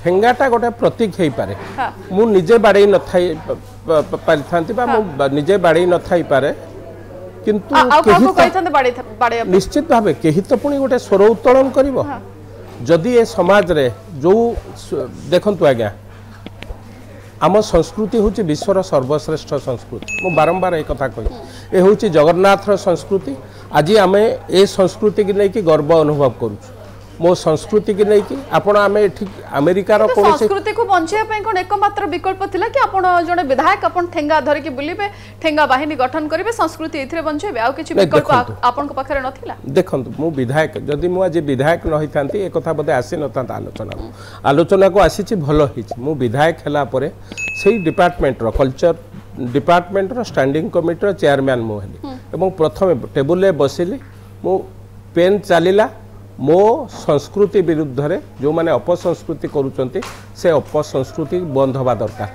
ठेंगाटा गोटे प्रतीक हो पारे मु निजे बाड़े न थाई पारिथांती बा मु निजे बाड़े न थाई पारे किंतु निश्चित भाव कही तो पुणी गोटे स्वर उत्तोलन करिवो जदि ए समाज रे जो देखंतु आज्ञा आम संस्कृति हूँ विश्वर सर्वश्रेष्ठ संस्कृति मु बारंबार एक कथा कही ए हूँ जगन्नाथ संस्कृति आज आम ए संस्कृति की नहीं कि गर्व अनुभव करूँ मो संस्कृति की नहीं कि आपण आमे ठीक अमेरिकार कोन संस्कृति को बंचिया पय कोन एकमात्र विकल्प थिला कि आपण जने विधायक आपण ठेंगा धर के बुलिबे ठेंगा बाहिनी गठन करिवे संस्कृति एथिरे बंचेबे आ किछि विकल्प आपण को पाखरे नथिला देखंतु मु विधायक जदि मु आज विधायक न होइथांती ए कथा बदे आसी नथांता आलोचना को आसीछि भलो हिछि मु विधायक हला परे सेही डिपार्टमेंट रो कल्चर डिपार्टमेंट रो स्टैंडिंग कमिटी रो चेयरमैन मु हेली एवं प्रथम टेबुल ले बसिली मु पेन चलिला मो संस्कृति विरुद्ध रे जो माने अपसंस्कृति करूचंती से अपसंस्कृति बंद हवा दरकार